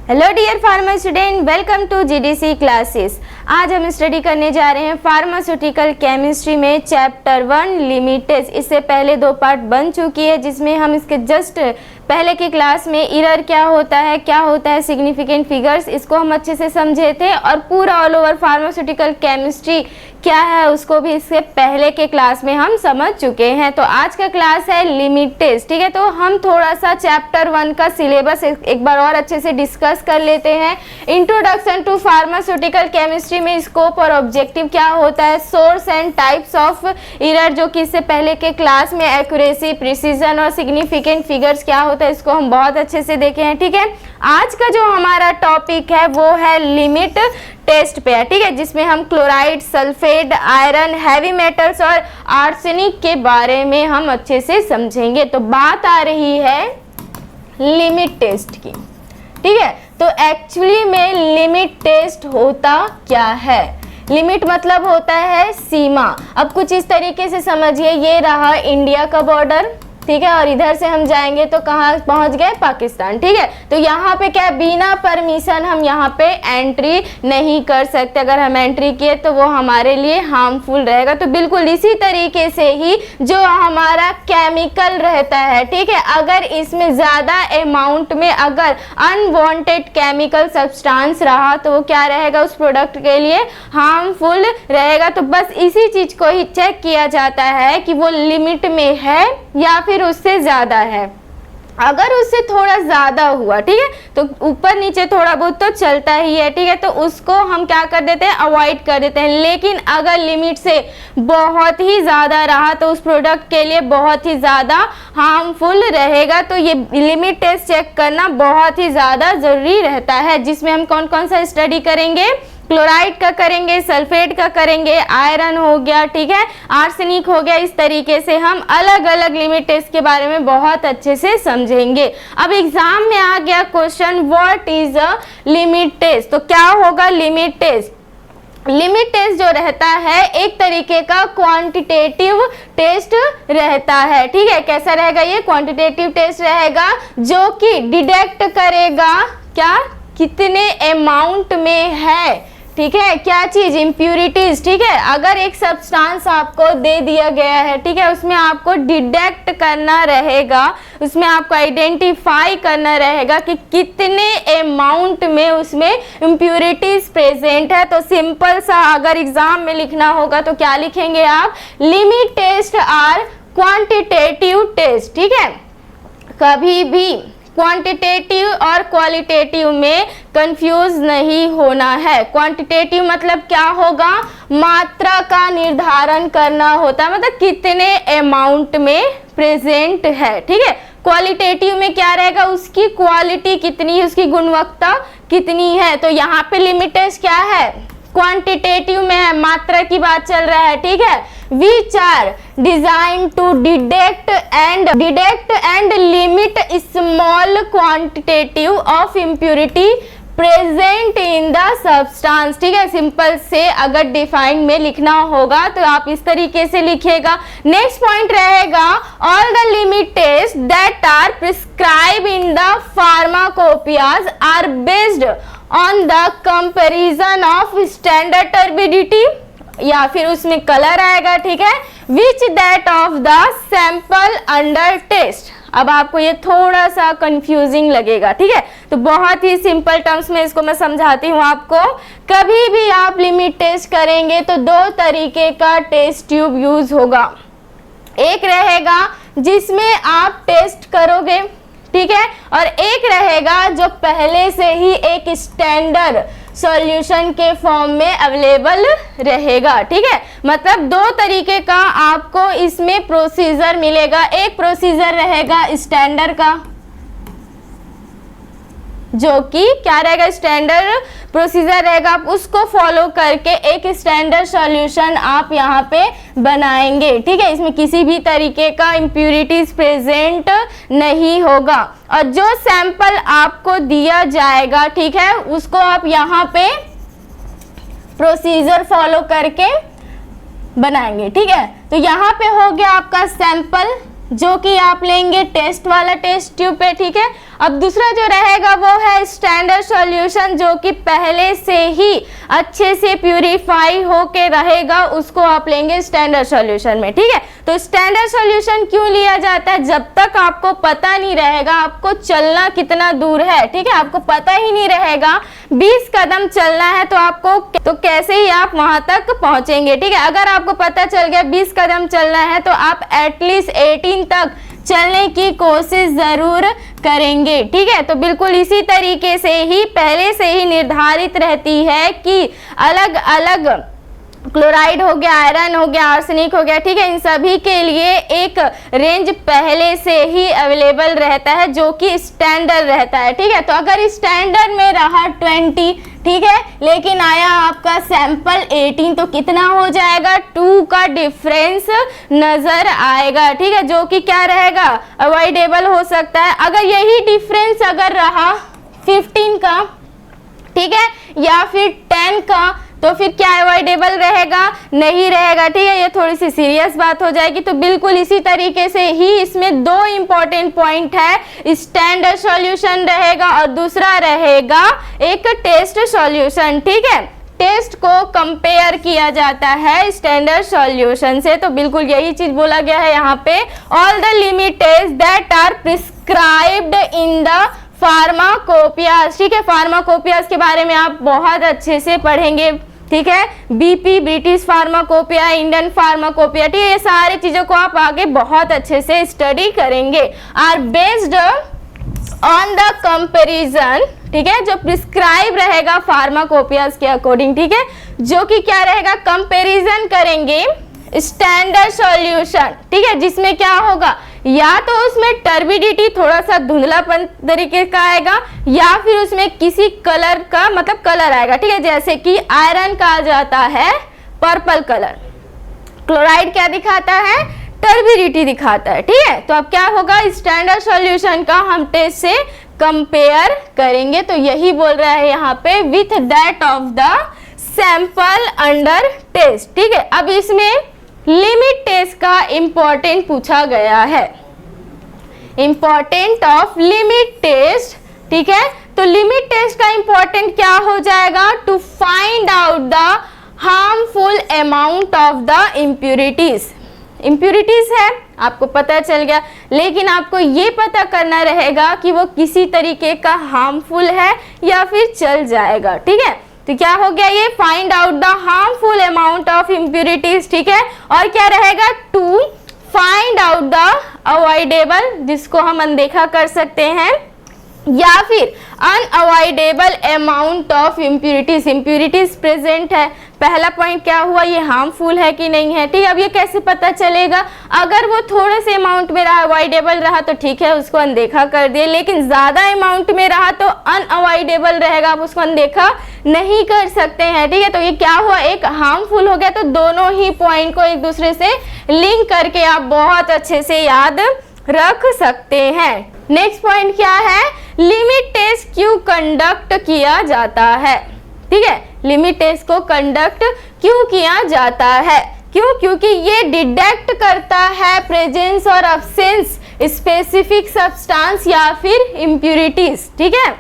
Hello dear pharma student, welcome to GDC classes. आज हम study करने जा रहे हैं फार्मास्यूटिकल केमिस्ट्री में चैप्टर 1 लिमिटेस। इससे पहले 2 पार्ट बन चुकी है जिसमें हम इसके जस्ट पहले की क्लास में इरर क्या होता है सिग्निफिकेंट फिगर्स, इसको हम अच्छे से समझे थे और पूरा ऑल ओवर फार्मास्यूटिकल केमिस्ट्री क्या है उसको भी इससे पहले के क्लास में हम समझ चुके हैं। तो आज का क्लास है लिमिटेस, ठीक है। तो हम थोड़ा सा चैप्टर 1 का सिलेबस एक बार और अच्छे से डिस्कस कर लेते हैं। इंट्रोडक्शन टू फार्मास्यूटिकल केमिस्ट्री में स्कोप और ऑब्जेक्टिव क्या होता है, source and types of error जो कि इससे पहले के क्लास में एक्यूरेसी, प्रिसीजन और सिग्निफिकेंट फिगर्स क्या होता है इसको हम बहुत अच्छे से देखे हैं, ठीक है। आज का जो हमारा टॉपिक है वो है लिमिट टेस्ट पे है, ठीक है, जिसमें हम chloride, sulphate, iron, heavy metals और आर्सेनिक के बारे में हम अच्छे से समझेंगे। तो बात आ रही है लिमिट टेस्ट की, ठीक है। तो एक्चुअली में लिमिट टेस्ट होता क्या है? लिमिट मतलब होता है सीमा। अब कुछ इस तरीके से समझिए, ये रहा इंडिया का बॉर्डर, ठीक है, और इधर से हम जाएंगे तो कहाँ पहुंच गए? पाकिस्तान, ठीक है। तो यहाँ पे क्या बिना परमिशन हम यहाँ पे एंट्री नहीं कर सकते। अगर हम एंट्री किए तो वो हमारे लिए हार्मफुल रहेगा। तो बिल्कुल इसी तरीके से ही जो हमारा केमिकल रहता है, ठीक है, अगर इसमें ज़्यादा अमाउंट में अगर अनवांटेड केमिकल सब्सटेंस रहा तो वो क्या रहेगा? उस प्रोडक्ट के लिए हार्मफुल रहेगा। तो बस इसी चीज़ को ही चेक किया जाता है कि वो लिमिट में है या फिर उससे ज़्यादा है। अगर उससे थोड़ा ज़्यादा हुआ, ठीक है, तो ऊपर नीचे थोड़ा बहुत तो चलता ही है, ठीक है, तो उसको हम क्या कर देते हैं? अवॉइड कर देते हैं। लेकिन अगर लिमिट से बहुत ही ज़्यादा रहा तो उस प्रोडक्ट के लिए बहुत ही ज़्यादा हार्मफुल रहेगा। तो ये लिमिट टेस्ट चेक करना बहुत ही ज़्यादा ज़रूरी रहता है, जिसमें हम कौन कौन सा स्टडी करेंगे? क्लोराइड का करेंगे, सल्फेट का करेंगे, आयरन हो गया, ठीक है, आर्सेनिक हो गया। इस तरीके से हम अलग अलग लिमिट टेस्ट के बारे में बहुत अच्छे से समझेंगे। अब एग्जाम में आ गया question, what is a limit test? तो क्या होगा लिमिट टेस्ट? लिमिट टेस्ट जो रहता है एक तरीके का क्वांटिटेटिव टेस्ट रहता है, ठीक है। कैसा रहेगा ये? क्वांटिटेटिव टेस्ट रहेगा जो कि डिटेक्ट करेगा क्या, कितने अमाउंट में है, ठीक है, क्या चीज? इम्प्यूरिटीज, ठीक है। अगर एक सब्सटेंस आपको दे दिया गया है, ठीक है, उसमें आपको डिटेक्ट करना रहेगा, उसमें आपको आइडेंटिफाई करना रहेगा कि कितने अमाउंट में उसमें इम्प्यूरिटीज प्रेजेंट है। तो सिंपल सा अगर एग्जाम में लिखना होगा तो क्या लिखेंगे आप? Limit test are quantitative test, ठीक है। कभी भी क्वांटिटेटिव और क्वालिटेटिव में कंफ्यूज नहीं होना है। क्वांटिटेटिव मतलब क्या होगा? मात्रा का निर्धारण करना होता है, मतलब कितने अमाउंट में प्रेजेंट है, ठीक है। क्वालिटेटिव में क्या रहेगा? उसकी क्वालिटी कितनी है, उसकी गुणवत्ता कितनी है। तो यहाँ पे लिमिट टेस्ट क्या है? क्वांटिटेटिव में है, मात्रा की बात चल रहा है, ठीक है। Which are designed to detect and limit small quantitative of impurity present in the substance, ठीक है। सिंपल से अगर डिफाइन में लिखना होगा तो आप इस तरीके से लिखिएगा। नेक्स्ट पॉइंट रहेगा, all the limit tests that are prescribed in the pharmacopoeias are based on the comparison of standard turbidity, या फिर उसमें कलर आएगा, ठीक है, which that of the sample under test. अब आपको ये थोड़ा सा कंफ्यूजिंग लगेगा, ठीक है, तो बहुत ही सिंपल टर्म्स में इसको मैं समझाती हूँ आपको। कभी भी आप लिमिट टेस्ट करेंगे तो 2 तरीके का टेस्ट ट्यूब यूज होगा। एक रहेगा जिसमें आप टेस्ट करोगे, ठीक है, और एक रहेगा जो पहले से ही एक स्टैंडर्ड सॉल्यूशन के फॉर्म में अवेलेबल रहेगा, ठीक है। मतलब 2 तरीके का आपको इसमें प्रोसीजर मिलेगा। एक प्रोसीजर रहेगा स्टैंडर्ड का, जो कि क्या रहेगा? स्टैंडर्ड प्रोसीजर रहेगा, आप उसको फॉलो करके एक स्टैंडर्ड सॉल्यूशन आप यहाँ पे बनाएंगे, ठीक है। इसमें किसी भी तरीके का इम्प्यूरिटीज प्रेजेंट नहीं होगा और जो सैंपल आपको दिया जाएगा, ठीक है, उसको आप यहाँ पे प्रोसीजर फॉलो करके बनाएंगे, ठीक है। तो यहाँ पे हो गया आपका सैंपल जो कि आप लेंगे टेस्ट वाला टेस्ट ट्यूब पे, ठीक है। अब दूसरा जो रहेगा वो है स्टैंडर्ड सॉल्यूशन, जो कि पहले से ही अच्छे से प्यूरिफाई होके रहेगा, उसको आप लेंगे स्टैंडर्ड सॉल्यूशन में। ठीक है, तो स्टैंडर्ड सॉल्यूशन क्यों लिया जाता है? जब तक आपको पता नहीं रहेगा आपको चलना कितना दूर है, ठीक है, आपको पता ही नहीं रहेगा 20 कदम चलना है तो आपको तो कैसे ही आप वहां तक पहुंचेंगे। ठीक है, अगर आपको पता चल गया 20 कदम चलना है तो आप एटलीस्ट 18 तक चलने की कोशिश जरूर करेंगे। ठीक है, तो बिल्कुल इसी तरीके से ही पहले से ही निर्धारित रहती है कि अलग अलग क्लोराइड हो गया, आयरन हो गया, आर्सेनिक हो गया, ठीक है, इन सभी के लिए एक रेंज पहले से ही अवेलेबल रहता है जो कि स्टैंडर्ड रहता है। ठीक है, तो अगर स्टैंडर्ड में रहा 20, ठीक है, लेकिन आया आपका सैंपल 18 तो कितना हो जाएगा? 2 का डिफरेंस नजर आएगा। ठीक है, जो कि क्या रहेगा? अवॉइडेबल हो सकता है। अगर यही डिफरेंस अगर रहा 15 का, ठीक है, या फिर 10 का, तो फिर क्या अवॉइडेबल रहेगा? नहीं रहेगा। ठीक है, ये थोड़ी सी सीरियस बात हो जाएगी। तो बिल्कुल इसी तरीके से ही इसमें 2 इंपॉर्टेंट पॉइंट है, स्टैंडर्ड सॉल्यूशन रहेगा और दूसरा रहेगा एक टेस्ट सॉल्यूशन। ठीक है, टेस्ट को कंपेयर किया जाता है स्टैंडर्ड सॉल्यूशन से, तो बिल्कुल यही चीज बोला गया है यहाँ पे, all the limit test that are prescribed in the pharmacopoeias. ठीक है, फार्माकोपियास के बारे में आप बहुत अच्छे से पढ़ेंगे। ठीक है, BP British pharmacopoeia, Indian pharmacopoeia, ठीक है, ये सारी चीजों को आप आगे बहुत अच्छे से स्टडी करेंगे। Are based on the comparison, ठीक है, जो प्रिस्क्राइब रहेगा फार्माकोपियास के अकॉर्डिंग, ठीक है, जो कि क्या रहेगा? कंपैरिजन करेंगे स्टैंडर्ड सॉल्यूशन। ठीक है, जिसमें क्या होगा? या तो उसमें टर्बिडिटी थोड़ा सा धुंधलापन तरीके का आएगा, या फिर उसमें किसी कलर का मतलब कलर आएगा। ठीक है, जैसे कि आयरन का आ जाता है पर्पल कलर, क्लोराइड क्या दिखाता है? टर्बिडिटी दिखाता है। ठीक है, तो अब क्या होगा? स्टैंडर्ड सॉल्यूशन का हम टेस्ट से कंपेयर करेंगे, तो यही बोल रहा है यहाँ पे, with that of the sample under test. ठीक है, अब इसमें लिमिट टेस्ट का इंपॉर्टेंट पूछा गया है, इंपॉर्टेंट ऑफ लिमिट टेस्ट। ठीक है, तो लिमिट टेस्ट का इंपॉर्टेंट क्या हो जाएगा? To find out the harmful amount of the impurities. Impurities है, आपको पता चल गया, लेकिन आपको ये पता करना रहेगा कि वो किसी तरीके का हार्मफुल है या फिर चल जाएगा। ठीक है, तो क्या हो गया? ये find out the harmful amount of impurities. ठीक है, और क्या रहेगा? To find out the avoidable, जिसको हम अनदेखा कर सकते हैं, या फिर unavoidable amount of impurities. Impurities present है, पहला पॉइंट क्या हुआ? ये हार्मफुल है कि नहीं है। ठीक है, अब ये कैसे पता चलेगा? अगर वो थोड़े से अमाउंट में रहा, अवॉइडेबल रहा तो ठीक है, उसको अनदेखा कर दिए, लेकिन ज्यादा अमाउंट में रहा तो अनअवॉइडेबल रहेगा, आप उसको अनदेखा नहीं कर सकते हैं। ठीक है, तो ये क्या हुआ? एक हार्मफुल हो गया। तो दोनों ही पॉइंट को एक दूसरे से लिंक करके आप बहुत अच्छे से याद रख सकते हैं। नेक्स्ट पॉइंट क्या है? लिमिट टेस्ट क्यों कंडक्ट किया जाता है? ठीक है, लिमिट टेस्ट को कंडक्ट क्यों किया जाता है? क्यों? क्योंकि ये डिटेक्ट करता है प्रेजेंस और अब्सेंस स्पेसिफिक सब्सटेंस या फिर इम्प्यूरिटीज। ठीक है,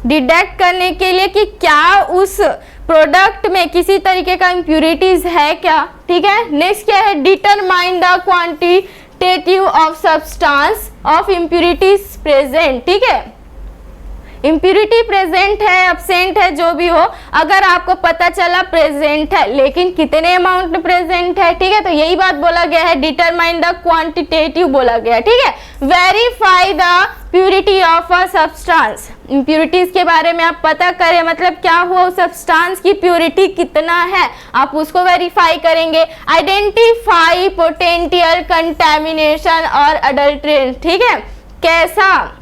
डिटेक्ट करने के लिए कि क्या उस प्रोडक्ट में किसी तरीके का इम्प्यूरिटीज है क्या। ठीक है, नेक्स्ट क्या है? Determine the quantitative of substance of impurities present. ठीक है, इम्प्यूरिटी प्रेजेंट है, अब्सेंट है, जो भी हो, अगर आपको पता चला प्रेजेंट है, लेकिन कितने अमाउंट में प्रेजेंट है, ठीक है, तो यही बात बोला गया है, डिटरमाइन द क्वांटिटेटिव बोला गया है। ठीक है, verify the purity of a substance. Impurities के बारे में आप पता करें, मतलब क्या हुआ, उस सब्सटेंस की प्यूरिटी कितना है, आप उसको वेरीफाई करेंगे। आइडेंटिफाई पोटेंशियल कंटेमिनेशन और अडल्ट्रेंट। ठीक है, कैसा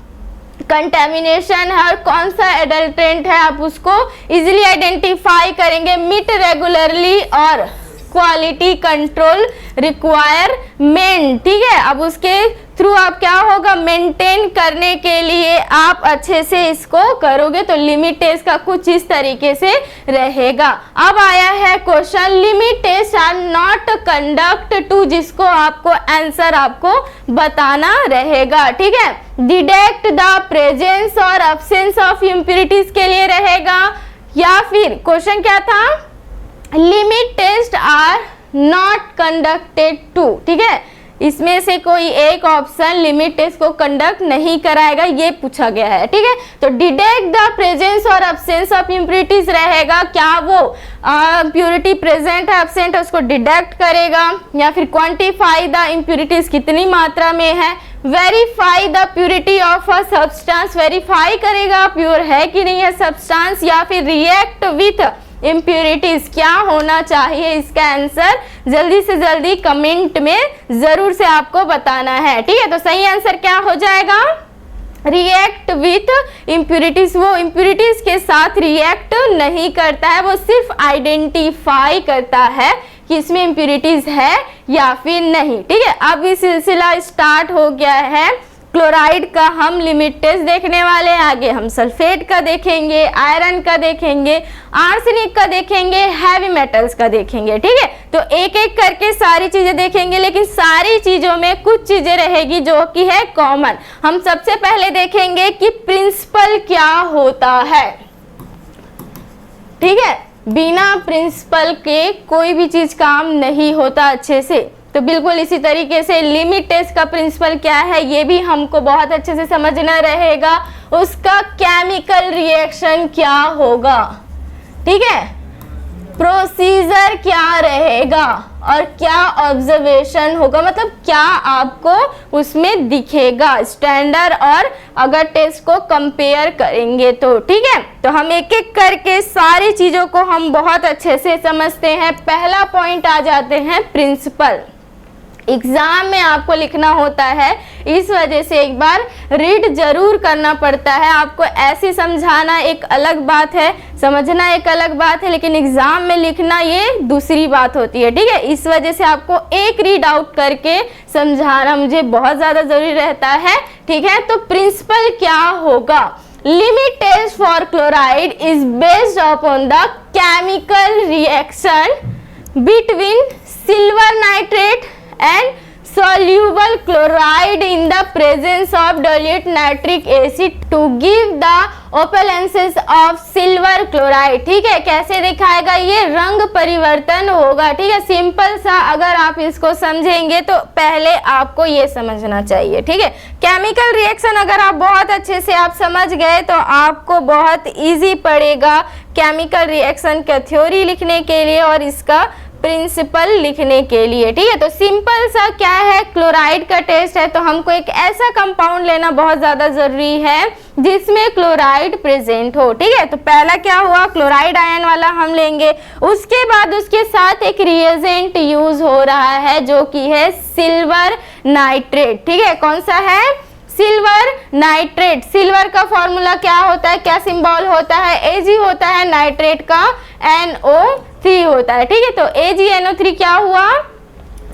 कंटेमिनेशन है और कौन सा एडल्ट्रेंट है, आप उसको इजीली आइडेंटिफाई करेंगे। मीट रेगुलरली और क्वालिटी कंट्रोल रिक्वायरमेंट, ठीक है। अब उसके थ्रू आप क्या होगा, मेंटेन करने के लिए आप अच्छे से इसको करोगे तो लिमिट टेस्ट का कुछ इस तरीके से रहेगा। अब आया है question, limit test are not conduct to, जिसको आपको आंसर आपको बताना रहेगा, ठीक है। डिटेक्ट द प्रेजेंस और एब्सेंस ऑफ इम्प्योरिटीज के लिए रहेगा, या फिर क्वेश्चन क्या था, limit test are not conducted to, ठीक है। इसमें से कोई एक ऑप्शन लिमिट टेस्ट को कंडक्ट नहीं कराएगा, ये पूछा गया है, ठीक है। तो डिटेक्ट द प्रेजेंस और एब्सेंस ऑफ इम्प्योरिटीज रहेगा, क्या वो इम्प्योरिटी प्रेजेंट है एब्सेंट है उसको डिटेक्ट करेगा, या फिर क्वांटिफाई द इम्प्योरिटीज कितनी मात्रा में है, verify the purity of a substance, verify करेगा प्योर है कि नहीं है सब्सटेंस, या फिर रिएक्ट विथ इम्प्योरिटीज, क्या होना चाहिए इसका आंसर जल्दी से जल्दी कमेंट में जरूर से आपको बताना है, ठीक है। तो सही आंसर क्या हो जाएगा, रिएक्ट विथ इम्प्योरिटीज। वो इम्प्योरिटीज के साथ रिएक्ट नहीं करता है, वो सिर्फ आइडेंटिफाई करता है कि इसमें इम्प्योरिटीज है या फिर नहीं, ठीक है। अब ये सिलसिला स्टार्ट हो गया है, क्लोराइड का हम लिमिट टेस्ट देखने वाले हैं, आगे हम सल्फेट का देखेंगे, आयरन का देखेंगे, आर्सेनिक का देखेंगे, हैवी मेटल्स का देखेंगे, ठीक है। तो एक एक करके सारी चीजें देखेंगे, लेकिन सारी चीजों में कुछ चीजें रहेगी जो कि है कॉमन। हम सबसे पहले देखेंगे कि प्रिंसिपल क्या होता है, ठीक है। बिना प्रिंसिपल के कोई भी चीज काम नहीं होता अच्छे से, तो बिल्कुल इसी तरीके से लिमिट टेस्ट का प्रिंसिपल क्या है ये भी हमको बहुत अच्छे से समझना रहेगा, उसका केमिकल रिएक्शन क्या होगा, ठीक है, प्रोसीजर क्या रहेगा और क्या ऑब्जर्वेशन होगा, मतलब क्या आपको उसमें दिखेगा स्टैंडर्ड और अगर टेस्ट को कंपेयर करेंगे तो, ठीक है। तो हम एक एक करके सारी चीजों को हम बहुत अच्छे से समझते हैं। पहला पॉइंट आ जाते हैं प्रिंसिपल, एग्जाम में आपको लिखना होता है, इस वजह से एक बार रीड जरूर करना पड़ता है। आपको ऐसे समझाना एक अलग बात है, समझना एक अलग बात है, लेकिन एग्जाम में लिखना ये दूसरी बात होती है, ठीक है। इस वजह से आपको एक रीड आउट करके समझाना मुझे बहुत ज़्यादा ज़रूरी रहता है, ठीक है। तो प्रिंसिपल क्या होगा, limit test for chloride is based upon the chemical reaction between silver nitrate and soluble chloride in the presence of dilute nitric acid to give the opulences of silver chloride, ठीक है। कैसे दिखाएगा, ये रंग परिवर्तन होगा, ठीक है। सिंपल सा अगर आप इसको समझेंगे तो पहले आपको ये समझना चाहिए, ठीक है। केमिकल रिएक्शन अगर आप बहुत अच्छे से आप समझ गए तो आपको बहुत इजी पड़ेगा केमिकल रिएक्शन का थ्योरी लिखने के लिए और इसका प्रिंसिपल लिखने के लिए, ठीक है। तो सिंपल सा क्या है, क्लोराइड का टेस्ट है तो हमको एक ऐसा कंपाउंड लेना बहुत ज़्यादा ज़रूरी है जिसमें क्लोराइड प्रेजेंट हो, ठीक है। तो पहला क्या हुआ, क्लोराइड आयन वाला हम लेंगे, उसके बाद उसके साथ एक रिएजेंट यूज हो रहा है जो कि है सिल्वर नाइट्रेट, ठीक है। कौन सा है, सिल्वर नाइट्रेट। सिल्वर का फॉर्मूला क्या होता है, क्या सिंबल होता है, Ag होता है, नाइट्रेट का NO3 होता है, ठीक है। तो AgNO3 क्या हुआ,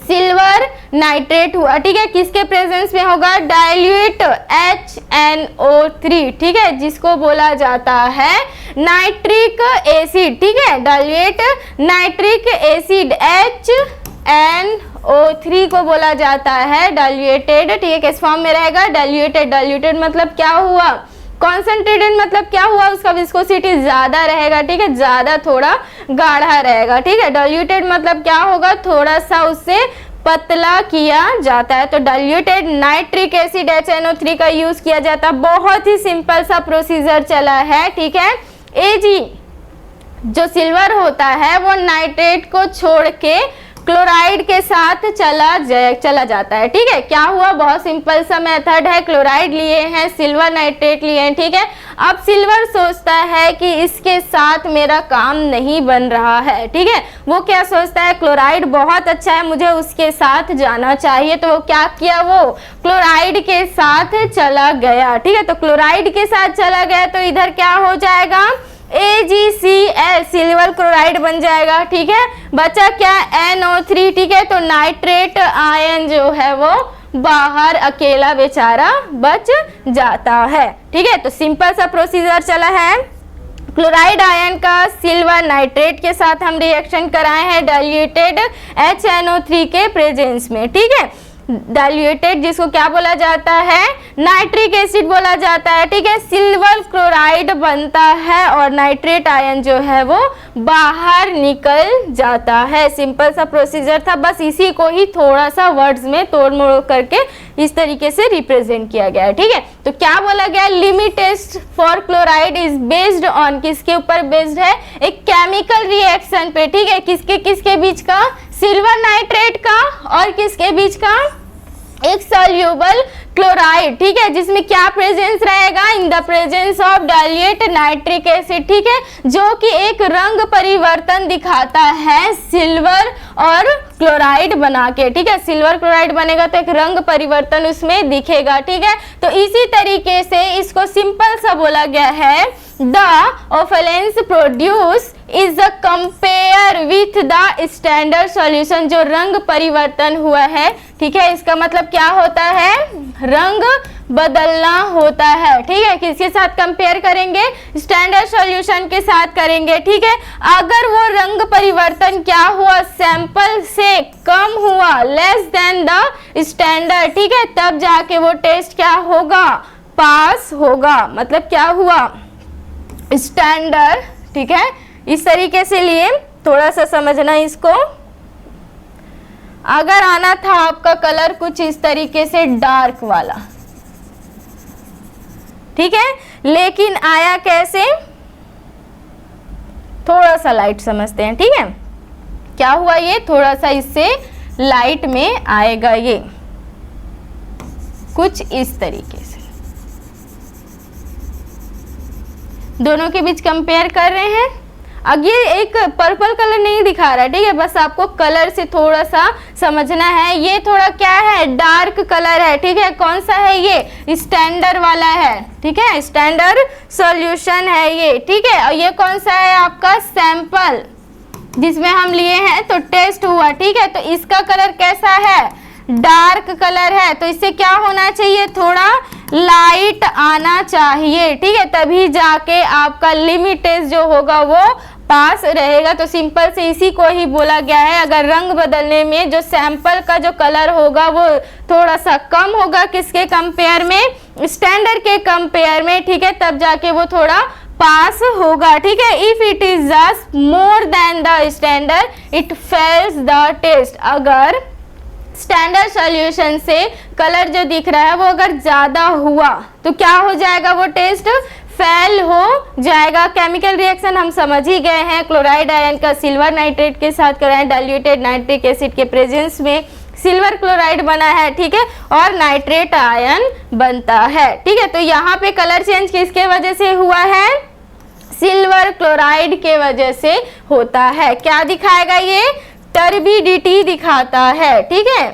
सिल्वर नाइट्रेट हुआ, ठीक है। किसके प्रेजेंस में होगा, डाइल्यूट HNO3, ठीक है, जिसको बोला जाता है नाइट्रिक एसिड, ठीक है। डाइल्यूट नाइट्रिक एसिड HNO3 को बोला जाता है डाइल्यूटेड, ठीक है। किस फॉर्म में रहेगा, डाइल्यूटेड। डाइल्यूटेड मतलब क्या हुआ, कॉन्सेंट्रेटेड मतलब क्या हुआ, उसका विस्कोसिटी ज्यादा रहेगा, ठीक है, ज्यादा थोड़ा गाढ़ा रहेगा, ठीक है। डाइल्यूटेड मतलब क्या होगा, थोड़ा सा उससे पतला किया जाता है। तो डाइल्यूटेड नाइट्रिक एसिड HNO3 का यूज किया जाता है। बहुत ही सिंपल सा प्रोसीजर चला है, ठीक है। Ag जो सिल्वर होता है वो नाइट्रेट को छोड़ के क्लोराइड के साथ चला जाता है, ठीक है। क्या हुआ, बहुत सिंपल सा मेथड है, क्लोराइड लिए हैं, सिल्वर नाइट्रेट लिए हैं, ठीक है। अब सिल्वर सोचता है कि इसके साथ मेरा काम नहीं बन रहा है, ठीक है। वो क्या सोचता है, क्लोराइड बहुत अच्छा है, मुझे उसके साथ जाना चाहिए, तो वो क्या किया, वो क्लोराइड के साथ चला गया, ठीक है। तो क्लोराइड के साथ चला गया तो इधर क्या हो जाएगा, AgCl सिल्वर क्लोराइड बन जाएगा। ठीक है, बचा क्या, NO3। ठीक है, तो नाइट्रेट आयन जो है वो बाहर अकेला बेचारा बच जाता है। ठीक है, तो सिंपल सा प्रोसीजर चला है। क्लोराइड आयन का सिल्वर नाइट्रेट के साथ हम रिएक्शन कराए हैं डाइल्यूटेड HNO3 के प्रेजेंस में। ठीक है, डाइल्यूटेड जिसको क्या बोला जाता है, नाइट्रिक एसिड बोला जाता है। ठीक है, सिल्वर क्लोराइड बनता है और नाइट्रेट आयन जो है वो बाहर निकल जाता है। सिंपल सा प्रोसीजर था, बस इसी को ही थोड़ा सा वर्ड्स में तोड़ मोड़ करके इस तरीके से रिप्रेजेंट किया गया है। ठीक है, तो क्या बोला गया, limit test for chloride is based on, किसके ऊपर बेस्ड है, एक केमिकल रिएक्शन पे। ठीक है, किसके किसके बीच का, सिल्वर नाइट्रेट का और किसके बीच का, एक सॉल्यूबल क्लोराइड। ठीक है, जिसमें क्या प्रेजेंस रहेगा, इन the presence of dilute nitric acid. ठीक है, जो कि एक रंग परिवर्तन दिखाता है सिल्वर और क्लोराइड बना के। ठीक है, सिल्वर क्लोराइड बनेगा तो एक रंग परिवर्तन उसमें दिखेगा। ठीक है, तो इसी तरीके से इसको सिंपल सा बोला गया है, the opalescence produce is the compare with the standard solution, जो रंग परिवर्तन हुआ है। ठीक है, इसका मतलब क्या होता है, रंग बदलना होता है। ठीक है, किसके साथ कंपेयर करेंगे, स्टैंडर्ड सॉल्यूशन के साथ करेंगे। ठीक है, अगर वो रंग परिवर्तन क्या हुआ, सैंपल से कम हुआ, लेस देन द स्टैंडर्ड। ठीक है, तब जाके वो टेस्ट क्या होगा, पास होगा। मतलब क्या हुआ, स्टैंडर्ड। ठीक है, इस तरीके से लिए थोड़ा सा समझना इसको। अगर आना था आपका कलर कुछ इस तरीके से डार्क वाला, ठीक है, लेकिन आया कैसे, थोड़ा सा लाइट समझते हैं। ठीक है, क्या हुआ, ये थोड़ा सा इससे लाइट में आएगा, ये कुछ इस तरीके से। दोनों के बीच कंपेयर कर रहे हैं। अब ये एक पर्पल कलर नहीं दिखा रहा है। ठीक है, बस आपको कलर से थोड़ा सा समझना है। ये थोड़ा क्या है, डार्क कलर है। ठीक है, कौन सा है, ये स्टैंडर्ड वाला है। ठीक है, स्टैंडर्ड सॉल्यूशन है ये। ठीक है, और ये कौन सा है आपका, सैंपल जिसमें हम लिए हैं तो टेस्ट हुआ। ठीक है, तो इसका कलर कैसा है, डार्क कलर है। तो इससे क्या होना चाहिए, थोड़ा लाइट आना चाहिए। ठीक है, तभी जाके आपका लिमिट टेस्ट जो होगा वो पास रहेगा। तो सिंपल से इसी को ही बोला गया है, अगर रंग बदलने में जो सैंपल का जो कलर होगा वो थोड़ा सा कम होगा, किसके कंपेयर में, स्टैंडर्ड के कंपेयर में। ठीक है, तब जाके वो थोड़ा पास होगा। ठीक है, if it is just more than the standard it fails the test. अगर स्टैंडर्ड सॉल्यूशन से कलर जो दिख रहा है वो अगर ज्यादा हुआ तो क्या हो जाएगा, वो टेस्ट फेल हो जाएगा। केमिकल रिएक्शन हम समझ ही गए हैं, क्लोराइड आयन का सिल्वर नाइट्रेट के साथ कराएं, डाइल्यूटेड नाइट्रिक एसिड के प्रेजेंस में सिल्वर क्लोराइड बना है। ठीक है, और नाइट्रेट आयन बनता है। ठीक है, तो यहाँ पे कलर चेंज किसके वजह से हुआ है, सिल्वर क्लोराइड के वजह से होता है। क्या दिखाएगा, ये टर्बिडिटी दिखाता है। ठीक है,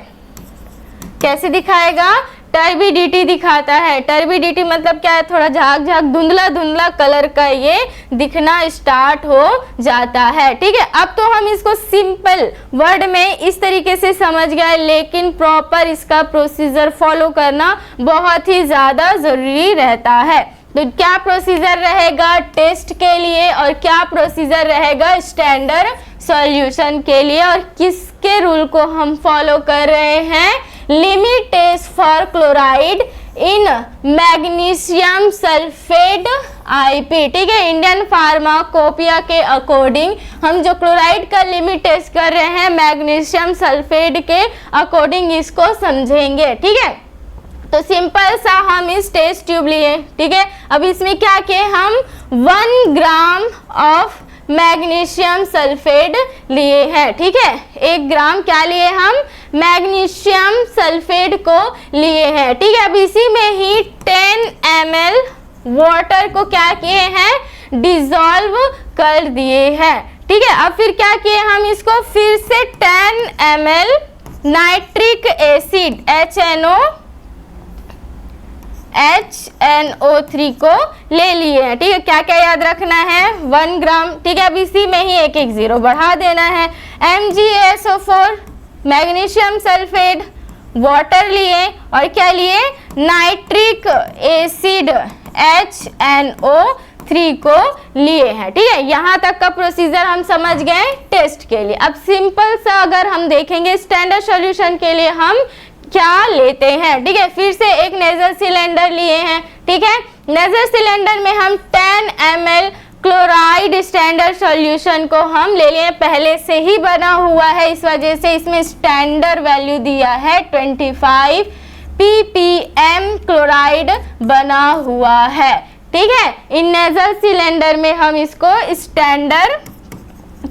कैसे दिखाएगा, टर्बिडिटी दिखाता है। टर्बिडिटी मतलब क्या है, थोड़ा झाग झाग धुंधला धुंधला कलर का ये दिखना स्टार्ट हो जाता है। ठीक है, अब तो हम इसको सिंपल वर्ड में इस तरीके से समझ गए, लेकिन प्रॉपर इसका प्रोसीजर फॉलो करना बहुत ही ज़्यादा ज़रूरी रहता है। तो क्या प्रोसीजर रहेगा टेस्ट के लिए और क्या प्रोसीजर रहेगा स्टैंडर्ड सॉल्यूशन के लिए, और किसके रूल को हम फॉलो कर रहे हैं, limit test for chloride in magnesium sulphate IP. ठीक है, इंडियन फार्माकोपिया के अकॉर्डिंग हम जो क्लोराइड का लिमिट टेस्ट कर रहे हैं मैग्नीशियम सल्फेट के अकॉर्डिंग इसको समझेंगे। ठीक है, तो सिंपल सा हम इस टेस्ट ट्यूब लिए। ठीक है, अब इसमें क्या किए हम 1 ग्राम ऑफ मैग्नीशियम सल्फेड लिए हैं। ठीक है, 1 ग्राम क्या लिए हम, मैग्नीशियम सल्फेड को लिए हैं। ठीक है, अब इसी में ही 10 ml वाटर को क्या किए हैं, डिजॉल्व कर दिए हैं। ठीक है, अब फिर क्या किए हम इसको फिर से 10 ml nitric acid HNO HNO3 को ले लिए हैं। ठीक है, क्या क्या याद रखना है, 1 ग्राम। ठीक है, अब इसी में ही एक एक जीरो बढ़ा देना है। MgSO4 मैग्नीशियम सल्फेट, वाटर लिए और क्या लिए, नाइट्रिक एसिड HNO3 को लिए हैं। ठीक है, यहाँ तक का प्रोसीजर हम समझ गए टेस्ट के लिए। अब सिंपल सा अगर हम देखेंगे स्टैंडर्ड सॉल्यूशन के लिए हम क्या लेते हैं। ठीक है, फिर से एक नेजल सिलेंडर लिए हैं। ठीक है, नेजल सिलेंडर में हम 10 ml क्लोराइड स्टैंडर्ड सॉल्यूशन को हम ले लिए, पहले से ही बना हुआ है, इस वजह से इसमें स्टैंडर्ड वैल्यू दिया है 25 ppm क्लोराइड बना हुआ है। ठीक है, इन नेजल सिलेंडर में हम इसको स्टैंडर्ड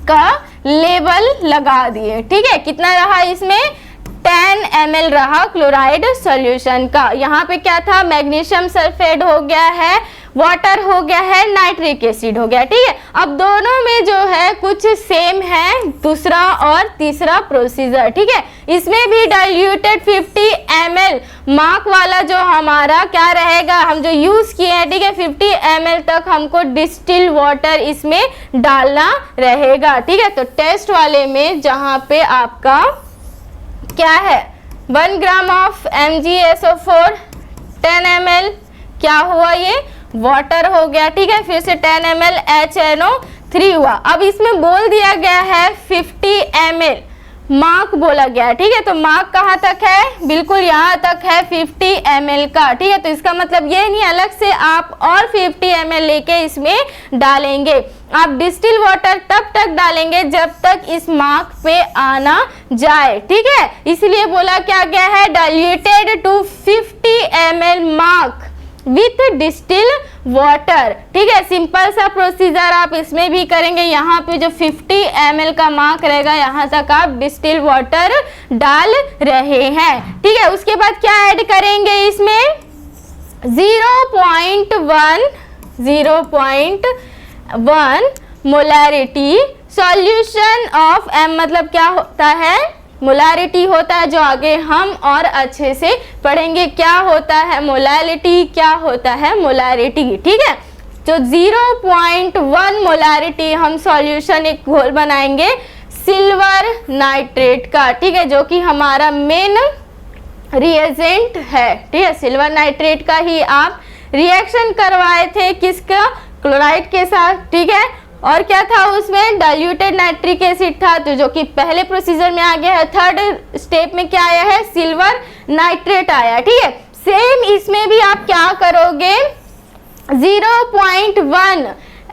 का लेबल लगा दिए। ठीक है, कितना रहा इसमें, 10 ml रहा क्लोराइड सॉल्यूशन का। यहाँ पे क्या था, मैग्नीशियम सल्फेट हो गया है, वाटर हो गया है, नाइट्रिक एसिड हो गया। ठीक है, अब दोनों में जो है कुछ सेम है, दूसरा और तीसरा प्रोसीजर। ठीक है, इसमें भी डाइल्यूटेड 50 ml मार्क वाला जो हमारा क्या रहेगा, हम जो यूज किए हैं। ठीक है, 50 ml तक हमको डिस्टिल वाटर इसमें डालना रहेगा। ठीक है, तो टेस्ट वाले में जहाँ पे आपका क्या है, 1 ग्राम ऑफ MgSO4, 10 ml क्या हुआ, ये वाटर हो गया। ठीक है, फिर से 10 ml HNO3 हुआ। अब इसमें बोल दिया गया है 50 ml मार्क बोला गया है। ठीक है, तो मार्क कहाँ तक है, बिल्कुल यहाँ तक है 50 ml का। ठीक है, तो इसका मतलब ये नहीं अलग से आप और 50 ml लेके इसमें डालेंगे। आप डिस्टिल वाटर तब तक डालेंगे जब तक इस मार्क पे आना जाए। ठीक है, इसलिए बोला क्या गया है, diluted to 50 ml mark with distil water. ठीक है, सिंपल सा प्रोसीजर आप इसमें भी करेंगे। यहाँ पे जो 50 ml का मार्क रहेगा, यहाँ तक आप डिस्टिल वाटर डाल रहे हैं। ठीक है, उसके बाद क्या ऐड करेंगे इसमें, 0.1 मोलैरिटी सॉल्यूशन ऑफ M, मतलब क्या होता है, मोलैरिटी होता है, जो आगे हम और अच्छे से पढ़ेंगे। क्या होता है मोलैरिटी, क्या होता है मोलैरिटी। ठीक है, तो 0.1 मोलैरिटी हम सॉल्यूशन एक घोल बनाएंगे सिल्वर नाइट्रेट का। ठीक है, जो कि हमारा मेन रिएजेंट है। ठीक है, सिल्वर नाइट्रेट का ही आप रिएक्शन करवाए थे, किसका, क्लोराइड के साथ। ठीक है, और क्या था उसमें, डाइल्यूटेड नाइट्रिक एसिड था, तो जो कि पहले प्रोसीजर में आ गया है। थर्ड स्टेप में क्या आया है, सिल्वर नाइट्रेट आया। ठीक है, सेम इसमें भी आप क्या करोगे, 0.1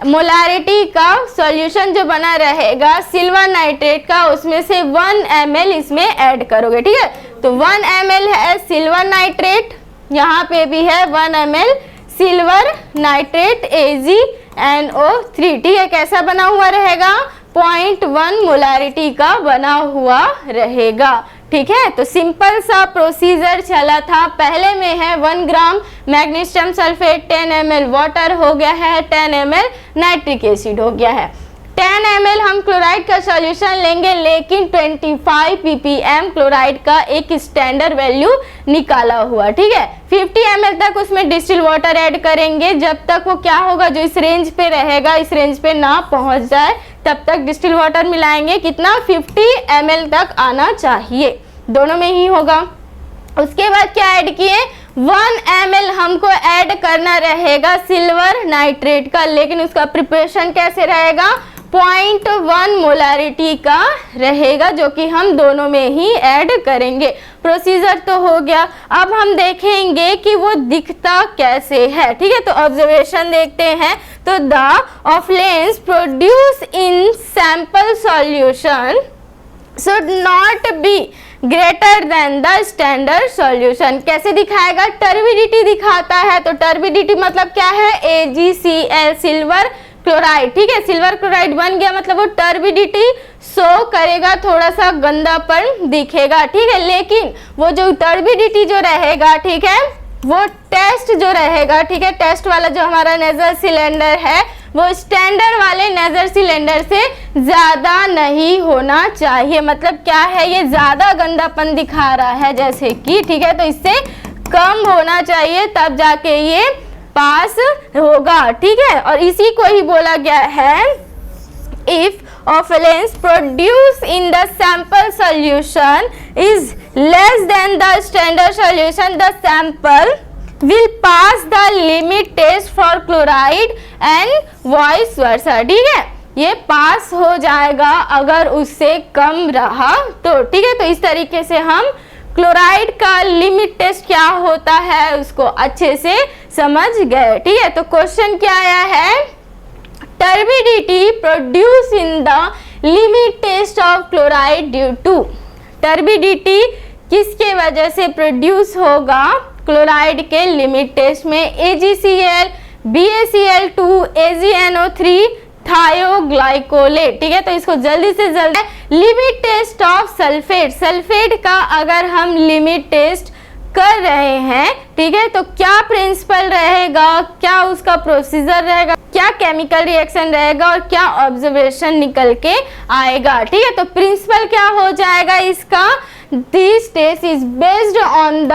मोलैरिटी का सॉल्यूशन जो बना रहेगा सिल्वर नाइट्रेट का, उसमें से 1 ml इसमें ऐड करोगे। ठीक है, तो 1 ml है सिल्वर नाइट्रेट, यहाँ पे भी है 1 ml सिल्वर नाइट्रेट AgNO3। ठीक है, कैसा बना हुआ रहेगा, 0.1 मोलैरिटी का बना हुआ रहेगा। ठीक है, तो सिंपल सा प्रोसीजर चला था। पहले में है 1 ग्राम मैग्नीशियम सल्फेट, 10 ml वाटर हो गया है, 10 ml नाइट्रिक एसिड हो गया है। 10 ml हम क्लोराइड का सॉल्यूशन लेंगे, लेकिन 25 ppm क्लोराइड का एक स्टैंडर्ड वैल्यू निकाला हुआ। ठीक है, 50 ml तक उसमें डिस्टिल वाटर ऐड करेंगे, जब तक वो क्या होगा, जो इस रेंज पे रहेगा, इस रेंज पे ना पहुंच जाए तब तक डिस्टिल वाटर मिलाएंगे। कितना, 50 ml तक आना चाहिए, दोनों में ही होगा। उसके बाद क्या ऐड किए, 1 ml हमको ऐड करना रहेगा सिल्वर नाइट्रेट का, लेकिन उसका प्रिपरेशन कैसे रहेगा, 0.1 मोलैरिटी का रहेगा, जो कि हम दोनों में ही ऐड करेंगे। प्रोसीजर तो हो गया, अब हम देखेंगे कि वो दिखता कैसे है। ठीक है, तो ऑब्जर्वेशन देखते हैं। तो the opalescence produce in sample solution should not be greater than the standard solution. कैसे दिखाएगा, टर्बिडिटी दिखाता है। तो टर्बिडिटी मतलब क्या है, AgCl सिल्वर क्लोराइड। ठीक है, सिल्वर क्लोराइड बन गया, मतलब वो टर्बिडिटी शो करेगा, थोड़ा सा गंदापन दिखेगा। ठीक है, लेकिन वो जो टर्बिडिटी जो रहेगा, ठीक है, वो टेस्ट जो रहेगा, ठीक है, टेस्ट वाला जो हमारा नेजल सिलेंडर है, वो स्टैंडर्ड वाले नेजल सिलेंडर से ज़्यादा नहीं होना चाहिए। मतलब क्या है, ये ज़्यादा गंदापन दिखा रहा है जैसे कि, ठीक है, तो इससे कम होना चाहिए, तब जाके ये पास होगा, ठीक है। और इसी को ही बोला गया है if offense produced in the sample solution is less than the standard solution, the sample will pass the limit test for chloride and vice versa, ठीक है। ये पास हो जाएगा अगर उससे कम रहा तो, ठीक है। तो इस तरीके से हम क्लोराइड का लिमिट टेस्ट क्या होता है उसको अच्छे से समझ गए, ठीक है। तो क्वेश्चन क्या आया है, turbidity produce in the limit test of chloride due to, turbidity किसके वजह से प्रोड्यूस होगा क्लोराइड के लिमिट टेस्ट में, AgCl, BaCl2, AgNO3, थायोग्लाइकोलेट, ठीक है। तो इसको जल्दी से जल्दी, limit test of sulphate, sulphate का अगर हम लिमिट टेस्ट कर रहे हैं, ठीक है, तो क्या प्रिंसिपल रहेगा, क्या उसका प्रोसीजर रहेगा, क्या केमिकल रिएक्शन रहेगा और क्या ऑब्जर्वेशन निकल के आएगा, ठीक है। तो प्रिंसिपल क्या हो जाएगा इसका, this test is based on the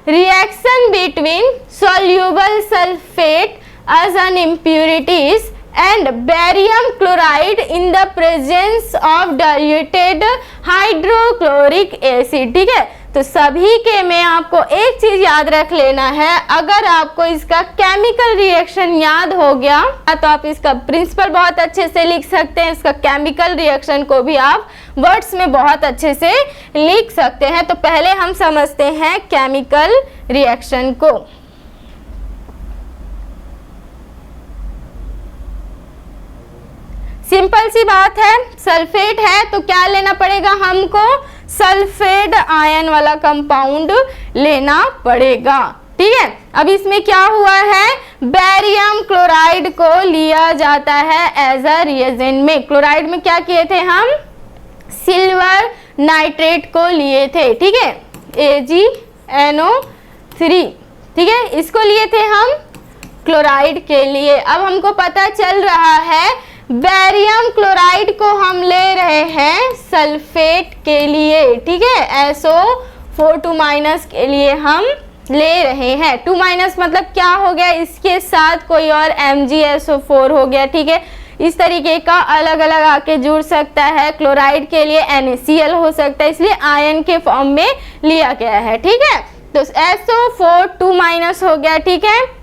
reaction between soluble sulfate as an impurities and barium chloride in the presence of diluted hydrochloric acid, ठीक है। तो सभी के में आपको एक चीज याद रख लेना है, अगर आपको इसका केमिकल रिएक्शन याद हो गया तो आप इसका प्रिंसिपल बहुत अच्छे से लिख सकते हैं, इसका केमिकल रिएक्शन को भी आप वर्ड्स में बहुत अच्छे से लिख सकते हैं। तो पहले हम समझते हैं केमिकल रिएक्शन को। सिंपल सी बात है, सल्फेट है तो क्या लेना पड़ेगा हमको, सल्फेट आयन वाला कंपाउंड लेना पड़ेगा, ठीक है। अब इसमें क्या हुआ है, बेरियम क्लोराइड को लिया जाता है एज अ रिएजेंट में। क्लोराइड में क्या किए थे हम, सिल्वर नाइट्रेट को लिए थे, ठीक है, AgNO3, ठीक है, इसको लिए थे हम क्लोराइड के लिए। अब हमको पता चल रहा है बेरियम क्लोराइड को हम ले रहे हैं सल्फेट के लिए, ठीक है, SO4 के लिए हम ले रहे हैं। 2- मतलब क्या हो गया, इसके साथ कोई और MgSO4 हो गया, ठीक है। इस तरीके का अलग अलग आके जुड़ सकता है, क्लोराइड के लिए NaCl हो सकता है, इसलिए आयन के फॉर्म में लिया गया है, ठीक है। तो SO4 2- हो गया, ठीक है।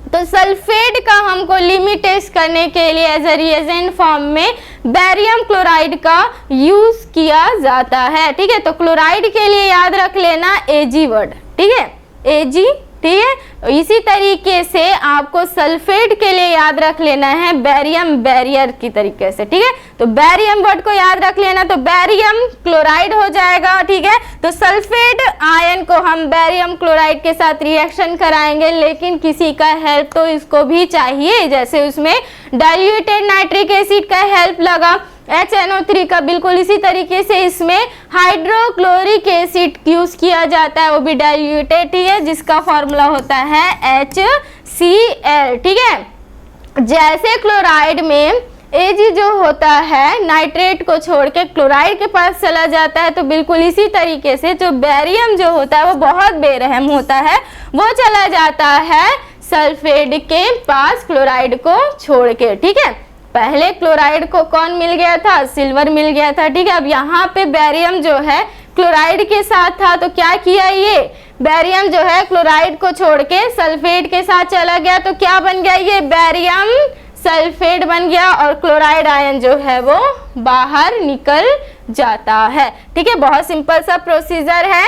तो सल्फेट का हमको लिमिट टेस्ट करने के लिए एज अ रिएजेंट फॉर्म में बेरियम क्लोराइड का यूज किया जाता है, ठीक है। तो क्लोराइड के लिए याद रख लेना Ag वर्ड, ठीक है, Ag, ठीक है। इसी तरीके से आपको सल्फेट के लिए याद रख लेना है बेरियम बैरियर की तरीके से, ठीक है। तो बेरियम वर्ड को याद रख लेना, तो बेरियम क्लोराइड हो जाएगा, ठीक है। तो सल्फेट आयन को हम बेरियम क्लोराइड के साथ रिएक्शन कराएंगे, लेकिन किसी का हेल्प तो इसको भी चाहिए, जैसे उसमें डाइल्यूटेड नाइट्रिक एसिड का हेल्प लगा, HNO3 का बिल्कुल इसी तरीके से इसमें हाइड्रोक्लोरिक एसिड यूज किया जाता है, वो भी डाइल्यूटेड, ठीक है, जिसका फॉर्मूला होता है HCl, ठीक है। जैसे क्लोराइड में Ag जो होता है नाइट्रेट को छोड़ के क्लोराइड के पास चला जाता है, तो बिल्कुल इसी तरीके से जो बेरियम जो होता है वो बहुत बेरहम होता है, वो चला जाता है सल्फेट के पास क्लोराइड को छोड़ के, ठीक है। पहले क्लोराइड को कौन मिल गया था, सिल्वर मिल गया था, ठीक है। अब यहाँ पे बेरियम जो है क्लोराइड के साथ था, तो क्या किया, ये बेरियम जो है क्लोराइड को छोड़ के सल्फेट के साथ चला गया, तो क्या बन गया, ये बेरियम सल्फेट बन गया और क्लोराइड आयन जो है वो बाहर निकल जाता है, ठीक है। बहुत सिंपल सा प्रोसीजर है,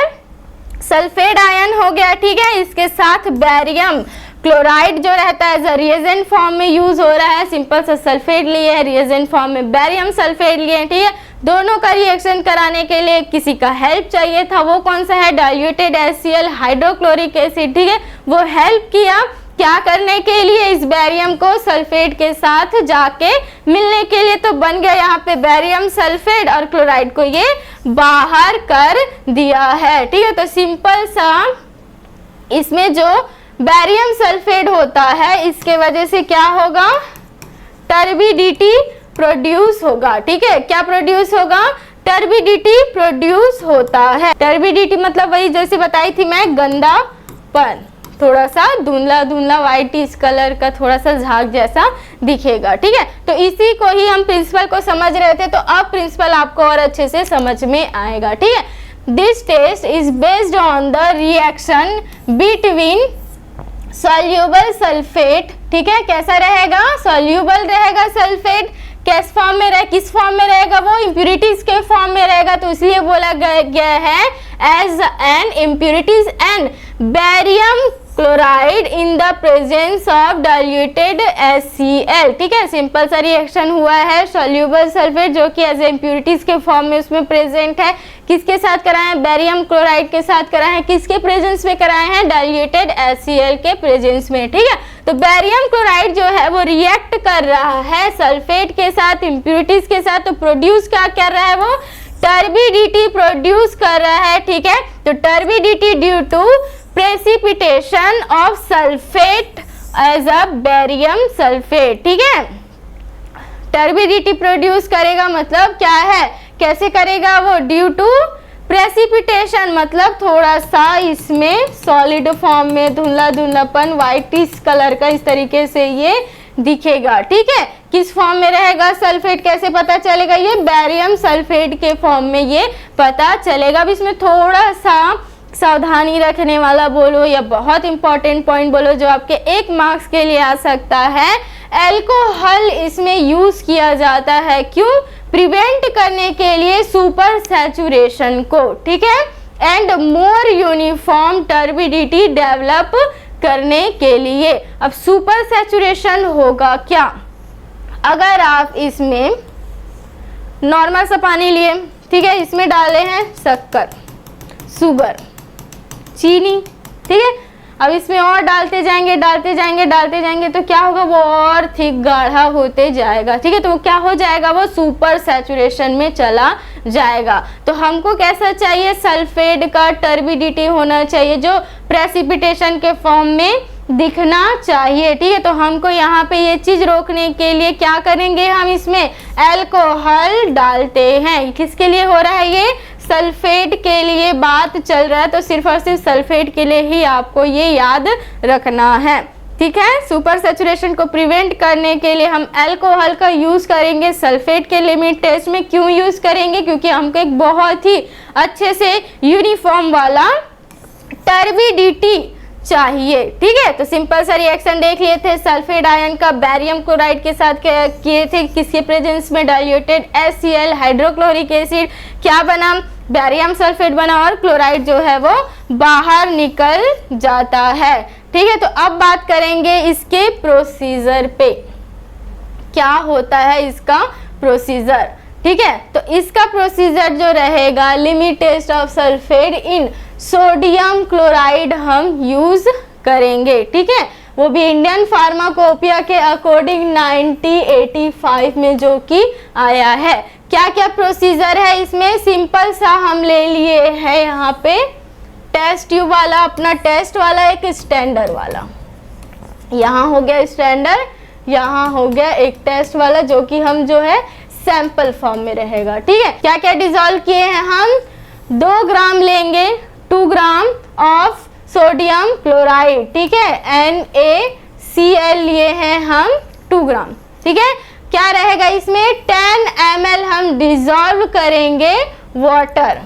सल्फेट आयन हो गया, ठीक है, इसके साथ बेरियम क्लोराइड जो रहता है रिएजेंट फॉर्म में यूज हो रहा है, सिंपल सा सल्फेट लिए है, रिएजेंट फॉर्म में बेरियम सल्फेट लिए, ठीक है। दोनों का रिएक्शन कराने के लिए किसी का हेल्प चाहिए था, वो कौन सा है, डाइल्यूटेड HCl हाइड्रोक्लोरिक एसिड, ठीक है। वो हेल्प किया क्या करने के लिए, इस बेरियम को सल्फेट के साथ जाके मिलने के लिए, तो बन गया यहाँ पे बेरियम सल्फेट और क्लोराइड को ये बाहर कर दिया है, ठीक है। तो सिंपल सा इसमें जो बेरियम सल्फेट होता है, इसके वजह से क्या होगा, टर्बिडिटी प्रोड्यूस होगा, ठीक है। क्या प्रोड्यूस होगा, टर्बिडिटी प्रोड्यूस होता है। टर्बिडिटी मतलब वही जैसे बताई थी मैं, गंदा धुंधलापन, थोड़ा सा धुंधला धुंधला व्हाइट इस कलर का थोड़ा सा झाग जैसा दिखेगा। ठीक है, तो इसी को ही हम प्रिंसिपल को समझ रहे थे, तो अब प्रिंसिपल आपको और अच्छे से समझ में आएगा। ठीक है, this test is based on the reaction between soluble sulphate. ठीक है, कैसा रहेगा? सॉल्यूबल रहेगा सल्फेट। किस फॉर्म में किस फॉर्म में रहेगा? वो इम्प्यूरिटीज के फॉर्म में रहेगा, तो इसलिए बोला गया है as an impurities and barium chloride in the presence of diluted HCl। ठीक है, सिंपल सा रिएक्शन हुआ है, सॉल्यूबल सल्फेट जो कि एज इम्प्यूरिटीज के फॉर्म में उसमें प्रेजेंट है। किसके साथ कराए हैं? बेरियम क्लोराइड के साथ कराए हैं। किसके प्रेजेंस में कराए हैं? डाइल्यूटेड HCl के प्रेजेंस में। ठीक है, तो बेरियम क्लोराइड जो है वो रिएक्ट कर रहा है सल्फेट के साथ, इम्प्यूरिटीज के साथ, तो प्रोड्यूस क्या कर रहा है? वो टर्बिडिटी प्रोड्यूस कर रहा है। ठीक है, तो turbidity due to precipitation of sulphate as a barium sulphate. ठीक है, टर्बिडिटी प्रोड्यूस करेगा मतलब क्या है? कैसे करेगा वो? ड्यू टू प्रेसिपिटेशन, मतलब थोड़ा सा इसमें सॉलिड फॉर्म में धुंधला धुंधलापन व्हाइटिश कलर का इस तरीके से ये दिखेगा। ठीक है, किस फॉर्म में रहेगा सल्फेट? कैसे पता चलेगा? ये बेरियम सल्फेट के फॉर्म में ये पता चलेगा। अब इसमें थोड़ा सा सावधानी रखने वाला बोलो या बहुत इंपॉर्टेंट पॉइंट बोलो जो आपके 1 मार्क्स के लिए आ सकता है, अल्कोहल इसमें यूज किया जाता है। क्यों? प्रिवेंट करने के लिए सुपर सैचुरेशन को। ठीक है, and more uniform turbidity develop करने के लिए। अब सुपर सैचुरेशन होगा क्या? अगर आप इसमें नॉर्मल सा पानी लिए, ठीक है, इसमें डाले हैं शक्कर, शुगर, चीनी। ठीक है, अब इसमें और डालते जाएंगे डालते जाएंगे डालते जाएंगे तो क्या होगा? वो और थिक गाढ़ा होते जाएगा। ठीक है, तो वो क्या हो जाएगा? वो सुपर सैचुरेशन में चला जाएगा। तो हमको कैसा चाहिए? सल्फेट का टर्बिडिटी होना चाहिए जो प्रेसिपिटेशन के फॉर्म में दिखना चाहिए। ठीक है, तो हमको यहाँ पे ये चीज रोकने के लिए क्या करेंगे? हम इसमें अल्कोहल डालते हैं। किसके लिए हो रहा है? ये सल्फेट के लिए बात चल रहा है, तो सिर्फ और सिर्फ सल्फेट के लिए ही आपको ये याद रखना है। ठीक है, सुपर सैचुरेशन को प्रिवेंट करने के लिए हम अल्कोहल का यूज करेंगे सल्फेट के लिमिट टेस्ट में। क्यों यूज करेंगे? क्योंकि हमको एक बहुत ही अच्छे से यूनिफॉर्म वाला टर्बिडिटी चाहिए। ठीक है, तो सिंपल सा रिएक्शन देख लिए थे, सल्फेट आयन का बेरियम क्लोराइड के साथ किए थे, किसके प्रेजेंस में? डाइल्यूटेड HCl हाइड्रोक्लोरिक एसिड, क्या बना? बेरियम सल्फेट बना और क्लोराइड जो है वो बाहर निकल जाता है। ठीक है, तो अब बात करेंगे इसके प्रोसीजर पे, क्या होता है इसका प्रोसीजर। ठीक है, तो इसका प्रोसीजर जो रहेगा, limit test of sulphate in sodium chloride हम यूज करेंगे। ठीक है, वो भी इंडियन फार्माकोपिया के अकॉर्डिंग 1985 में जो कि आया है। क्या क्या प्रोसीजर है इसमें? सिंपल सा हम ले लिए है यहाँ पे टेस्ट ट्यूब वाला, अपना टेस्ट वाला, एक स्टैंडर्ड वाला, यहाँ हो गया स्टैंडर्ड, यहाँ हो गया एक टेस्ट वाला जो कि हम जो है सैंपल फॉर्म में रहेगा। ठीक है, क्या क्या डिसॉल्व किए हैं हम? 2 ग्राम लेंगे, 2 ग्राम ऑफ सोडियम क्लोराइड। ठीक है, NaCl लिए हैं हम 2 ग्राम। ठीक है, क्या रहेगा इसमें? 10 ml हम डिसॉल्व करेंगे वाटर।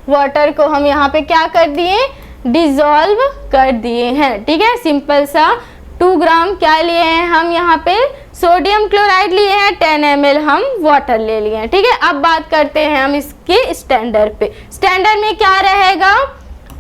वाटर को हम यहाँ पे क्या कर दिए? डिसॉल्व कर दिए हैं। ठीक है, सिंपल सा 2 ग्राम क्या लिए हैं हम यहाँ पे? सोडियम क्लोराइड लिए हैं, 10 ml हम वाटर ले लिए हैं। ठीक है, अब बात करते हैं हम इसके स्टैंडर्ड पे। स्टैंडर्ड में क्या रहेगा?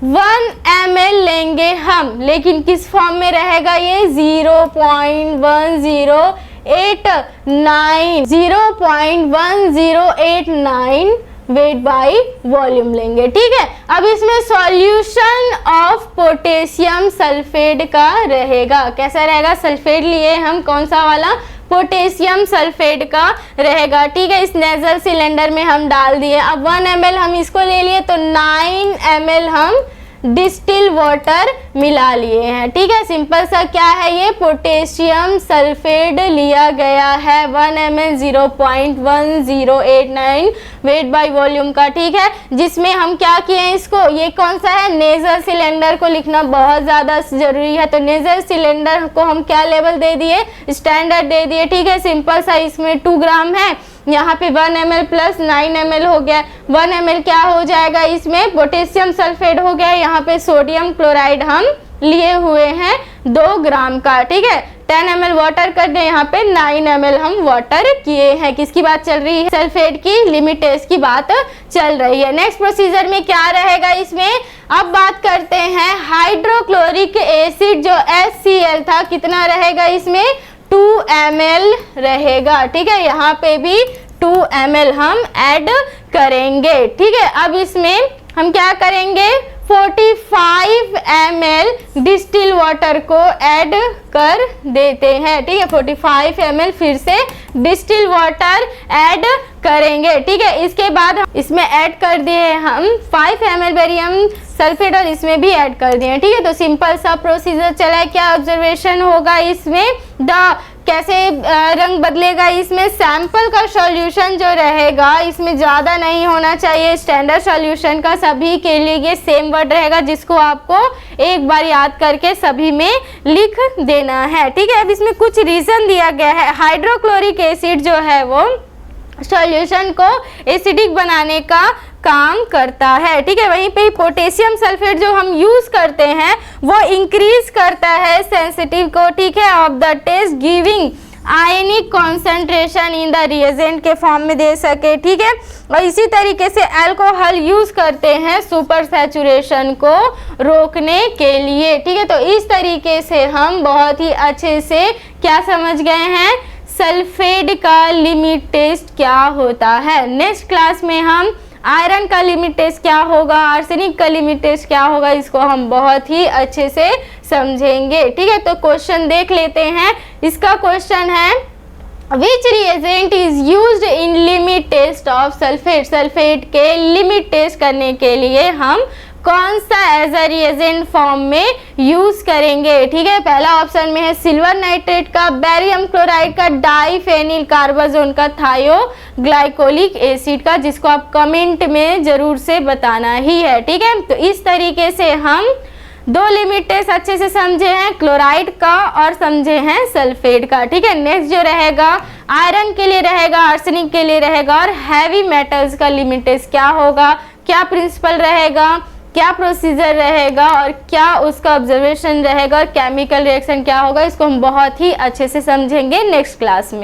1 ml लेंगे हम, लेकिन किस फॉर्म में रहेगा ये? 0.1089 वेट बाय वॉल्यूम लेंगे। ठीक है, अब इसमें सॉल्यूशन ऑफ पोटेशियम सल्फेट का रहेगा। कैसा रहेगा? सल्फेट लिए हम, कौन सा वाला? पोटेशियम सल्फेट का रहेगा। ठीक है, इस नेजल सिलेंडर में हम डाल दिए। अब 1 ml हम इसको ले लिए तो 9 ml हम डिस्टिल वाटर मिला लिए हैं। ठीक है, सिंपल सा क्या है, ये पोटेशियम सल्फेट लिया गया है 1 ml 0.1089 वेट बाय वॉल्यूम का। ठीक है, जिसमें हम क्या किए हैं इसको, ये कौन सा है, नेजल सिलेंडर को लिखना बहुत ज़्यादा जरूरी है। तो नेजल सिलेंडर को हम क्या लेवल दे दिए, स्टैंडर्ड दे दिए। ठीक है, सिंपल सा, इसमें 2 ग्राम है, यहाँ पे 1 ml प्लस 9 ml हो गया। 1 ml क्या हो जाएगा, इसमें पोटेशियम सल्फेट हो गया, यहाँ पे सोडियम क्लोराइड हम लिए हुए हैं 2 ग्राम का। ठीक है, 10 ml वाटर कर दे, यहाँ पे 9 ml हम वाटर किए हैं। किसकी बात चल रही है, सल्फेट की लिमिट टेस्ट की बात चल रही है। नेक्स्ट प्रोसीजर में क्या रहेगा इसमें, अब बात करते हैं हाइड्रोक्लोरिक एसिड जो HCl था, कितना रहेगा इसमें, 2 ml रहेगा। ठीक है, यहाँ पे भी 2 ml हम ऐड करेंगे। ठीक है, अब इसमें हम क्या करेंगे, 45 ml डिस्टिल वाटर को ऐड कर देते हैं। ठीक है, 45 ml फिर से डिस्टिल वाटर ऐड करेंगे। ठीक है, इसके बाद इसमें ऐड कर दिए हम 5 ml बेरियम सल्फेट और इसमें भी ऐड कर दिए। ठीक है, तो सिंपल सा प्रोसीजर चला है। क्या ऑब्जर्वेशन होगा इसमें, कैसे रंग बदलेगा इसमें, सैंपल का सॉल्यूशन जो रहेगा इसमें ज़्यादा नहीं होना चाहिए। स्टैंडर्ड सॉल्यूशन का सभी के लिए ये सेम वर्ड रहेगा, जिसको आपको एक बार याद करके सभी में लिख देना है। ठीक है, अब इसमें कुछ रीज़न दिया गया है। हाइड्रोक्लोरिक एसिड जो है वो सॉल्यूशन को एसिडिक बनाने का काम करता है। ठीक है, वहीं पे पोटेशियम सल्फेट जो हम यूज करते हैं वो इंक्रीज करता है सेंसिटिव को। ठीक है, of the test giving ionic concentration in the reagent के फॉर्म में दे सके। ठीक है, और इसी तरीके से अल्कोहल यूज करते हैं सुपर सैचुरेशन को रोकने के लिए। ठीक है, तो इस तरीके से हम बहुत ही अच्छे से क्या समझ गए हैं, सल्फेट का लिमिट टेस्ट क्या होता है। नेक्स्ट क्लास में हम आयरन का लिमिट टेस्ट क्या होगा, आर्सेनिक का लिमिट टेस्ट क्या होगा, इसको हम बहुत ही अच्छे से समझेंगे। ठीक है, तो क्वेश्चन देख लेते हैं। इसका क्वेश्चन है, which reagent is used in limit test of sulphate. Sulphate के लिमिट टेस्ट करने के लिए हम कौन सा एज अ रिएजेंट फॉर्म में यूज करेंगे। ठीक है, पहला ऑप्शन में है सिल्वर नाइट्रेट का, बैरियम क्लोराइड का, डाइफेनिल कार्बाजोन का, थायोग्लाइकोलिक एसिड का, जिसको आप कमेंट में जरूर से बताना ही है। ठीक है, तो इस तरीके से हम 2 लिमिट टेस्ट अच्छे से समझे हैं, क्लोराइड का और समझे हैं सल्फेट का। ठीक है, नेक्स्ट जो रहेगा आयरन के लिए रहेगा, आर्सेनिक के लिए रहेगा और हैवी मेटल्स का लिमिट टेस्ट क्या होगा, क्या प्रिंसिपल रहेगा, क्या प्रोसीजर रहेगा और क्या उसका ऑब्जर्वेशन रहेगा और केमिकल रिएक्शन क्या होगा, इसको हम बहुत ही अच्छे से समझेंगे नेक्स्ट क्लास में।